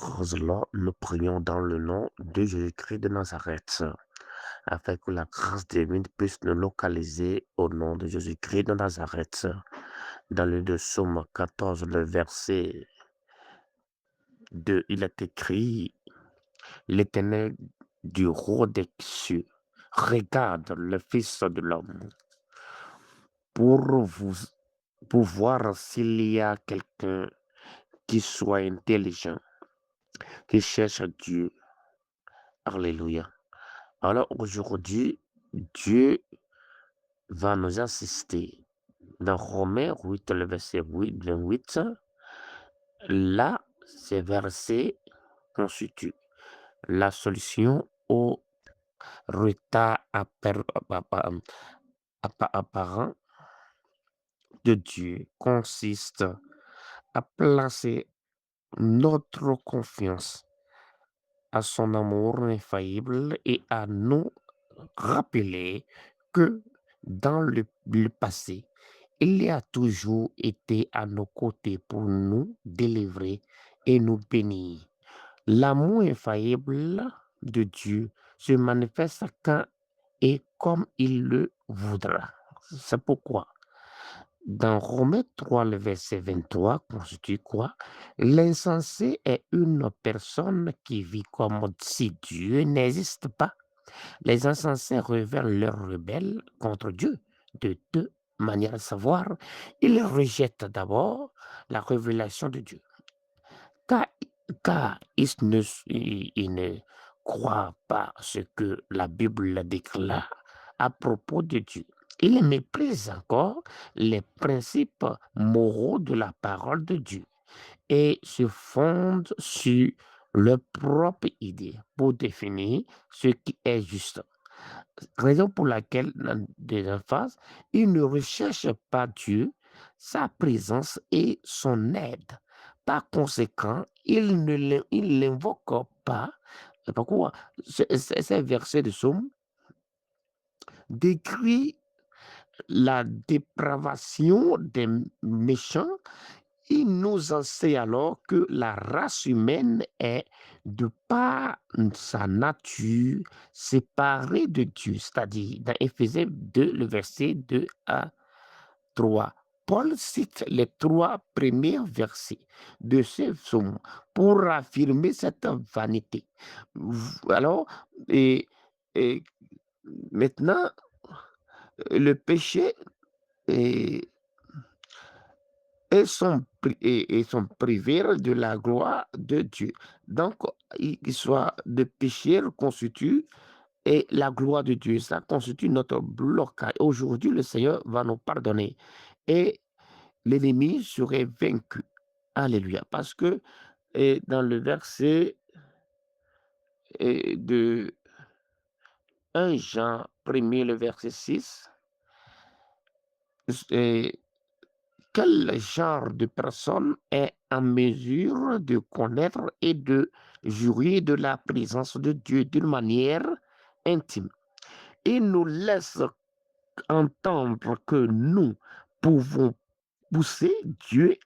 Là, nous prions dans le nom de Jésus-Christ de Nazareth, afin que la grâce divine puisse nous localiser au nom de Jésus-Christ de Nazareth. Dans le de Psaume 14, le verset 2, il est écrit, l'Éternel du roi des cieux regarde le Fils de l'homme pour vous, pour voir s'il y a quelqu'un qui soit intelligent, qui cherche Dieu. Alléluia. Alors aujourd'hui, Dieu va nous assister. Dans Romains 8, le verset 28, là, ces versets constituent la solution au retard apparent de Dieu. Consiste à placer notre confiance à son amour infaillible et à nous rappeler que dans le passé, il a toujours été à nos côtés pour nous délivrer et nous bénir. L'amour infaillible de Dieu se manifeste quand et comme il le voudra. C'est pourquoi, dans Romains 3, le verset 23, constitue quoi? L'insensé est une personne qui vit comme si Dieu n'existe pas. Les insensés révèlent leur rebelle contre Dieu de deux manières à savoir. Ils rejettent d'abord la révélation de Dieu, car, car ils ne croient pas ce que la Bible déclare à propos de Dieu. Ils méprisent encore les principes moraux de la parole de Dieu et se fondent sur leur propre idée pour définir ce qui est juste. Raison pour laquelle, dans des emphases, ils ne recherchent pas Dieu, sa présence et son aide. Par conséquent, ils l'invoquent pas. Pourquoi ces versets de Psaume décrit la dépravation des méchants. Il nous enseigne alors que la race humaine est, de par sa nature, séparée de Dieu. C'est-à-dire, dans Éphésiens 2, le verset 2 à 3, Paul cite les trois premiers versets de ce psaume pour affirmer cette vanité. Alors, et, et maintenant, le péché est et sont privés de la gloire de Dieu. Donc, qu'il soit de péché constitue et la gloire de Dieu, ça constitue notre blocage. Aujourd'hui, le Seigneur va nous pardonner et l'ennemi serait vaincu. Alléluia. Parce que dans le verset de 1 Jean 1er, le verset 6, quel genre de personne est en mesure de connaître et de jouir de la présence de Dieu d'une manière intime? Il nous laisse entendre que nous pouvons pousser Dieu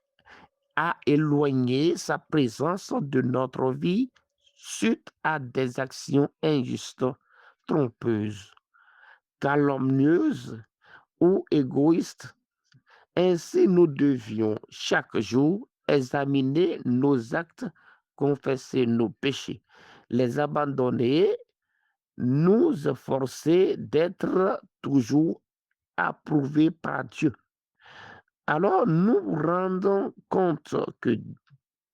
à éloigner sa présence de notre vie suite à des actions injustes, trompeuses, calomnieuses ou égoïstes. Ainsi, nous devions chaque jour examiner nos actes, confesser nos péchés, les abandonner, nous efforcer d'être toujours approuvés par Dieu. Alors, nous rendons compte que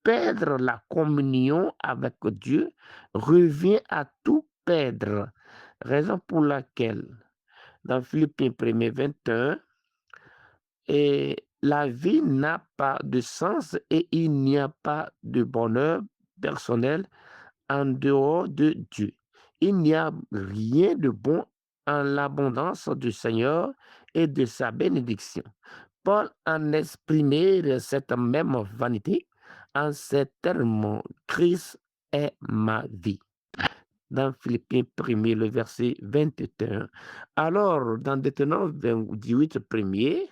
perdre la communion avec Dieu revient à tout perdre. Raison pour laquelle, dans Philippiens 1er 21, et la vie n'a pas de sens et il n'y a pas de bonheur personnel en dehors de Dieu. Il n'y a rien de bon en l'abondance du Seigneur et de sa bénédiction. Paul en exprimait cette même vanité en ces termes: Christ est ma vie. Dans Philippiens 1er, le verset 21. Alors, dans Deutéronome 28 premier,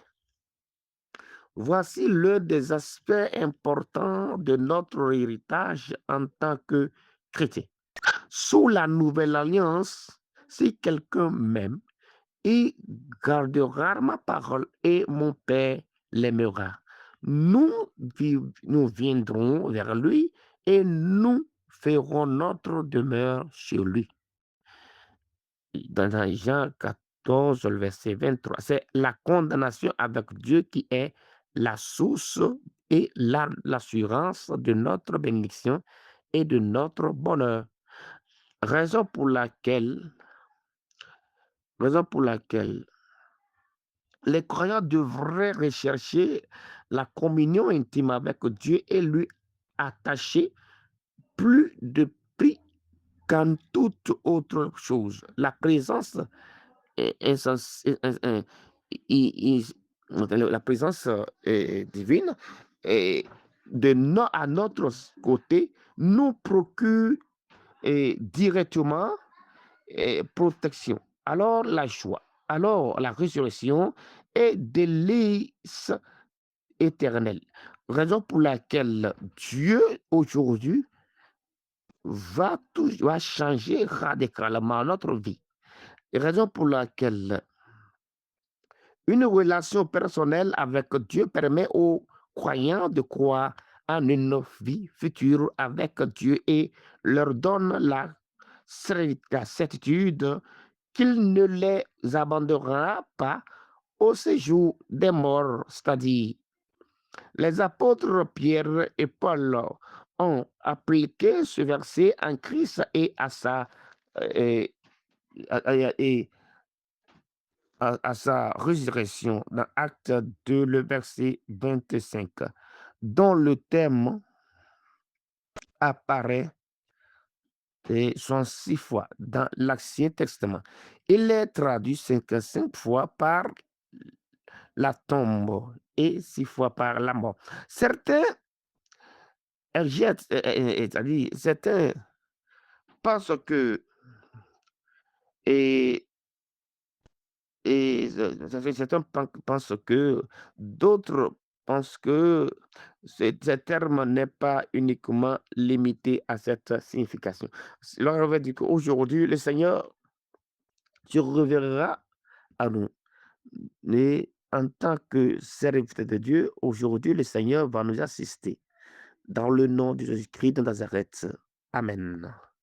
Voici l'un des aspects importants de notre héritage en tant que chrétien. Sous la nouvelle alliance, si quelqu'un m'aime, il gardera ma parole et mon Père l'aimera. Nous, nous viendrons vers lui et nous ferons notre demeure sur lui. Dans Jean 14, le verset 23, c'est la condamnation avec Dieu qui est la source et l'assurance de notre bénédiction et de notre bonheur. Raison pour laquelle, raison pour laquelle les croyants devraient rechercher la communion intime avec Dieu et lui attacher plus de prix qu'en toute autre chose. La présence la présence divine et à notre côté nous procure directement protection. Alors la joie, alors la résurrection est délice éternel. Raison pour laquelle Dieu aujourd'hui va changer radicalement notre vie. Et raison pour laquelle une relation personnelle avec Dieu permet aux croyants de croire en une vie future avec Dieu et leur donne la certitude qu'il ne les abandonnera pas au séjour des morts, c'est-à-dire les apôtres Pierre et Paul ont appliqué ce verset en Christ et à sa, et, et à sa résurrection dans Acte 2, le verset 25, dont le thème apparaît et 106 fois dans l'Ancien Testament. Il est traduit 55 fois par la tombe et 6 fois par la mort. Certains, c'est-à-dire, certains pensent que et certains pensent que d'autres pensent que ce terme n'est pas uniquement limité à cette signification. Alors, on va dire qu'aujourd'hui, le Seigneur se révélera à nous. Et en tant que serviteur de Dieu, aujourd'hui, le Seigneur va nous assister. Dans le nom de Jésus-Christ de Nazareth. Amen.